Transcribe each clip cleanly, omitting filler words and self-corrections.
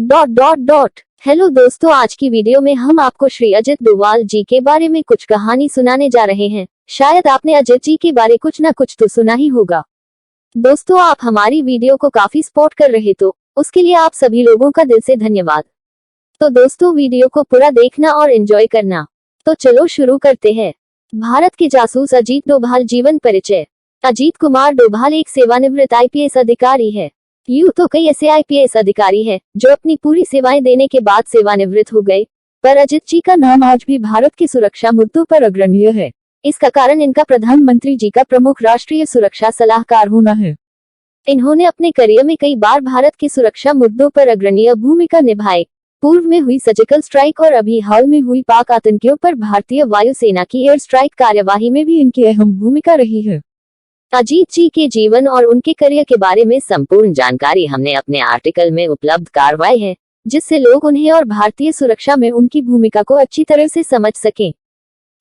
Hello दोस्तों, आज की वीडियो में हम आपको श्री अजित डोभाल जी के बारे में कुछ कहानी सुनाने जा रहे हैं। शायद आपने अजित जी के बारे कुछ ना कुछ तो सुना ही होगा। दोस्तों, आप हमारी वीडियो को काफी सपोर्ट कर रहे तो उसके लिए आप सभी लोगों का दिल से धन्यवाद। तो दोस्तों, वीडियो को पूरा देखना और एंजॉय करना। तो चलो शुरू करते हैं। भारत के जासूस अजीत डोभाल जीवन परिचय। अजीत कुमार डोभाल एक सेवानिवृत्त आईपीएस अधिकारी है। यूं तो कई ऐसे आईपीएस अधिकारी हैं जो अपनी पूरी सेवाएं देने के बाद सेवानिवृत्त हो गए, पर अजित जी का नाम आज भी भारत के सुरक्षा मुद्दों पर अग्रणीय है। इसका कारण इनका प्रधानमंत्री जी का प्रमुख राष्ट्रीय सुरक्षा सलाहकार होना है। इन्होंने अपने करियर में कई बार भारत के सुरक्षा मुद्दों पर अग्रणीय भूमिका निभाई। पूर्व में हुई सर्जिकल स्ट्राइक और अभी हाल में हुई पाक आतंकियों पर भारतीय वायुसेना की एयर स्ट्राइक कार्यवाही में भी इनकी अहम भूमिका रही है। अजीत जी के जीवन और उनके करियर के बारे में संपूर्ण जानकारी हमने अपने आर्टिकल में उपलब्ध करवाई है, जिससे लोग उन्हें और भारतीय सुरक्षा में उनकी भूमिका को अच्छी तरह से समझ सकें।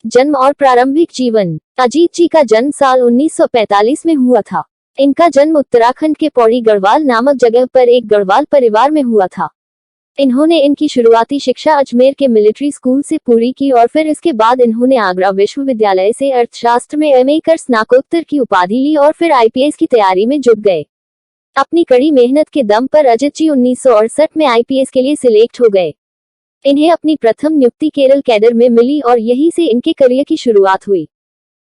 जन्म और प्रारंभिक जीवन। अजीत जी का जन्म साल 1945 में हुआ था। इनका जन्म उत्तराखंड के पौड़ी गढ़वाल नामक जगह पर एक गढ़वाल परिवार में हुआ था। इन्होंने इनकी शुरुआती शिक्षा अजमेर के मिलिट्री स्कूल से पूरी की और फिर इसके बाद इन्होंने आगरा विश्वविद्यालय से अर्थशास्त्र में एमए कर स्नातकोत्तर की उपाधि ली और फिर आईपीएस की तैयारी में जुट गए। अपनी कड़ी मेहनत के दम पर अजित जी 1968 में आईपीएस के लिए सिलेक्ट हो गए। इन्हें अपनी प्रथम नियुक्ति केरल कैडर में मिली और यहीं से इनके करियर की शुरुआत हुई।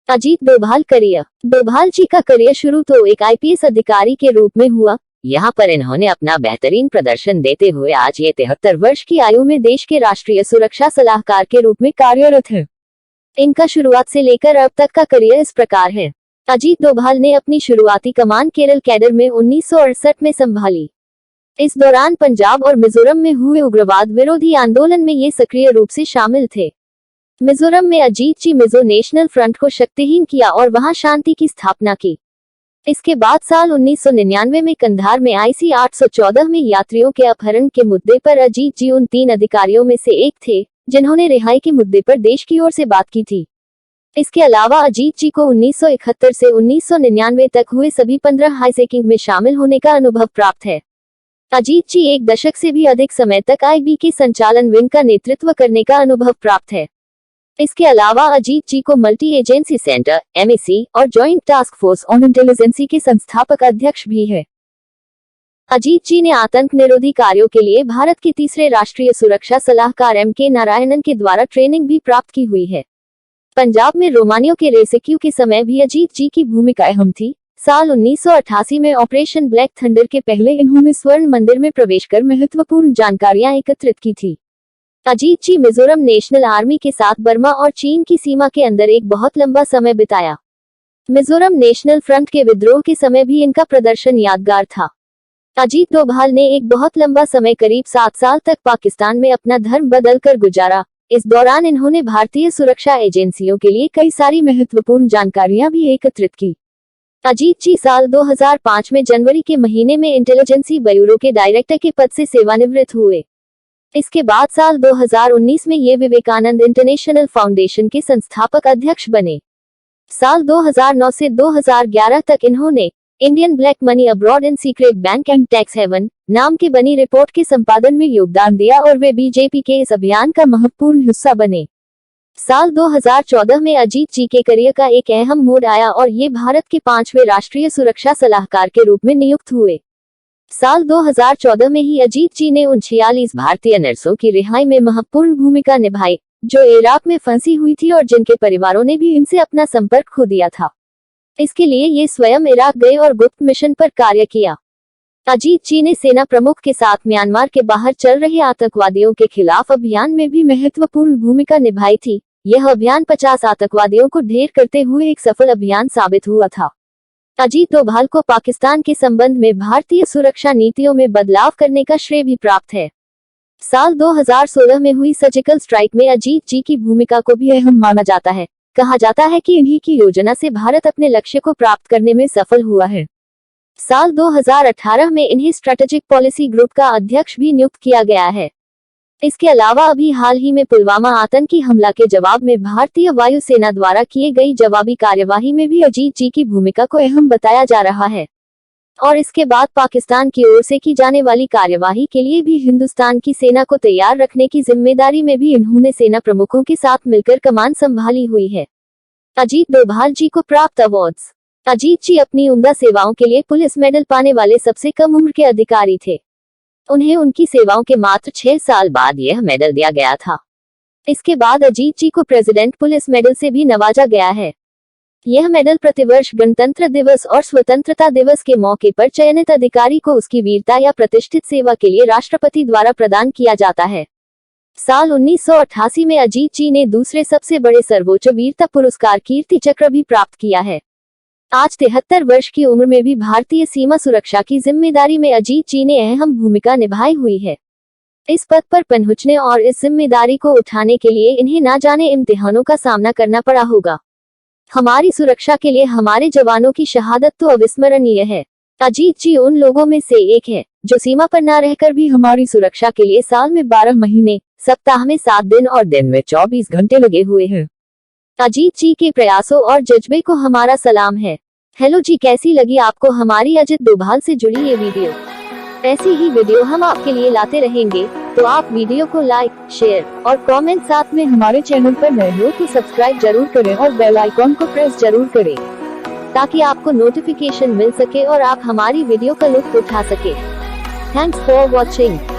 अजीत डोभाल करियर। डोभाल जी का करियर शुरू तो एक आईपीएस अधिकारी के रूप में हुआ। यहाँ पर इन्होंने अपना बेहतरीन प्रदर्शन देते हुए आज ये 73 वर्ष की आयु में देश के राष्ट्रीय सुरक्षा सलाहकार के रूप में कार्यरत है। इनका शुरुआत से लेकर अब तक का करियर इस प्रकार है। अजीत डोभाल ने अपनी शुरुआती कमान केरल कैडर में 1968 में संभाली। इस दौरान पंजाब और मिजोरम में हुए उग्रवाद विरोधी आंदोलन में ये सक्रिय रूप से शामिल थे। मिजोरम में अजीत जी मिजो नेशनल फ्रंट को शक्तिहीन किया और वहां शांति की स्थापना की। इसके बाद साल 1999 में कंधार में आईसी 814 में यात्रियों के अपहरण के मुद्दे पर अजीत जी उन 3 अधिकारियों में से एक थे जिन्होंने रिहाई के मुद्दे पर देश की ओर से बात की थी। इसके अलावा अजीत जी को 1971 से 1999 तक हुए सभी 15 हाईजैकिंग में शामिल होने का अनुभव प्राप्त है। अजीत जी एक दशक से भी अधिक समय तक आईबी के संचालन विंग का नेतृत्व करने का अनुभव प्राप्त है। इसके अलावा अजीत जी को मल्टी एजेंसी सेंटर एमएसी और joint task force on intelligence के संस्थापक अध्यक्ष भी है। अजीत जी ने आतंक निरोधी कार्यों के लिए भारत के तीसरे राष्ट्रीय सुरक्षा सलाहकार एम.के. नारायणन के द्वारा ट्रेनिंग भी प्राप्त की हुई है। पंजाब में रोमानियों के रेस्क्यू के समय भी अजीत जी की भूमिका अहम थी। साल 1988 में ऑपरेशन ब्लैक थंडर के पहले इन्होंने स्वर्ण मंदिर में प्रवेश कर महत्वपूर्ण जानकारियां एकत्रित की थी। अजीत जी मिजोरम नेशनल आर्मी के साथ बर्मा और चीन की सीमा के अंदर एक बहुत लंबा समय बिताया। मिजोरम नेशनल फ्रंट के विद्रोह के समय भी इनका प्रदर्शन यादगार था। अजीत डोभाल ने एक बहुत लंबा समय करीब 7 साल तक पाकिस्तान में अपना धर्म बदलकर गुजारा। इस दौरान इन्होंने भारतीय सुरक्षा एजेंसियों के लिए कई सारी महत्वपूर्ण जानकारियां भी एकत्रित की। अजीत जी साल 2005 में जनवरी के महीने में इंटेलिजेंसी ब्यूरो के डायरेक्टर के पद से सेवानिवृत्त हुए। इसके बाद साल 2019 में ये विवेकानंद इंटरनेशनल फाउंडेशन के संस्थापक अध्यक्ष बने। साल 2009 से 2011 तक इन्होंने Indian black money abroad in secret bank and tax haven नाम के बनी रिपोर्ट के संपादन में योगदान दिया और वे बीजेपी के इस अभियान का महत्वपूर्ण हिस्सा बने। साल 2014 में अजीत जी के करियर का एक अहम मोड़ आया और ये भारत के 5वें राष्ट्रीय सुरक्षा सलाहकार के रूप में नियुक्त हुए। साल 2014 में ही अजीत जी ने उन 46 भारतीय नर्सों की रिहाई में महत्वपूर्ण भूमिका निभाई जो इराक में फंसी हुई थी और जिनके परिवारों ने भी इनसे अपना संपर्क खो दिया था। इसके लिए ये स्वयं इराक गए और गुप्त मिशन पर कार्य किया। अजीत जी ने सेना प्रमुख के साथ म्यांमार के बाहर चल रहे आतंकवादियों के खिलाफ अभियान में भी महत्वपूर्ण भूमिका निभाई थी। यह अभियान 50 आतंकवादियों को ढेर करते हुए एक सफल अभियान साबित हुआ था। अजीत डोभाल को पाकिस्तान के संबंध में भारतीय सुरक्षा नीतियों में बदलाव करने का श्रेय भी प्राप्त है। साल 2016 में हुई सर्जिकल स्ट्राइक में अजीत जी की भूमिका को भी अहम माना जाता है। कहा जाता है कि इन्हीं की योजना से भारत अपने लक्ष्य को प्राप्त करने में सफल हुआ है। साल 2018 में इन्हें स्ट्रेटेजिक पॉलिसी ग्रुप का अध्यक्ष भी नियुक्त किया गया है। इसके अलावा अभी हाल ही में पुलवामा आतंकी हमला के जवाब में भारतीय वायुसेना द्वारा किए गई जवाबी कार्यवाही में भी अजीत जी की भूमिका को अहम बताया जा रहा है। और इसके बाद पाकिस्तान की ओर से की जाने वाली कार्यवाही के लिए भी हिंदुस्तान की सेना को तैयार रखने की जिम्मेदारी में भी इन्होंने सेना प्रमुखों के साथ मिलकर कमान संभाली हुई है। अजीत डोभाल जी को प्राप्त अवार्ड्स। अजीत जी अपनी उम्दा सेवाओं के लिए पुलिस मेडल पाने वाले सबसे कम उम्र के अधिकारी थे। उन्हें उनकी सेवाओं के मात्र 6 साल बाद यह मेडल दिया गया था। इसके बाद अजीत जी को प्रेसिडेंट पुलिस मेडल से भी नवाजा गया है। यह मेडल प्रतिवर्ष गणतंत्र दिवस और स्वतंत्रता दिवस के मौके पर चयनित अधिकारी को उसकी वीरता या प्रतिष्ठित सेवा के लिए राष्ट्रपति द्वारा प्रदान किया जाता है। साल 1988 में अजीत जी ने दूसरे सबसे बड़े सर्वोच्च वीरता पुरस्कार कीर्ति चक्र भी प्राप्त किया है। आज 73 वर्ष की उम्र में भी भारतीय सीमा सुरक्षा की जिम्मेदारी में अजीत जी ने अहम भूमिका निभाई हुई है। इस पद पर पहुंचने और इस जिम्मेदारी को उठाने के लिए इन्हें ना जाने इम्तिहानों का सामना करना पड़ा होगा। हमारी सुरक्षा के लिए हमारे जवानों की शहादत तो अविस्मरणीय है। अजीत जी उन लोगों में से एक है जो सीमा पर न रहकर भी हमारी सुरक्षा के लिए साल में 12 महीने, सप्ताह में 7 दिन और दिन में 24 घंटे लगे हुए हैं। अजीत जी के प्रयासों और जज्बे को हमारा सलाम है। हेलो जी, कैसी लगी आपको हमारी अजित डोभाल से जुड़ी ये वीडियो? ऐसी ही वीडियो हम आपके लिए लाते रहेंगे, तो आप वीडियो को लाइक, शेयर और कमेंट, साथ में हमारे चैनल पर नए हो तो सब्सक्राइब जरूर करें और बेल आइकॉन को प्रेस जरूर करें, ताकि आपको नोटिफिकेशन मिल सके और आप हमारी वीडियो का लुत्फ उठा सके। Thanks for watching.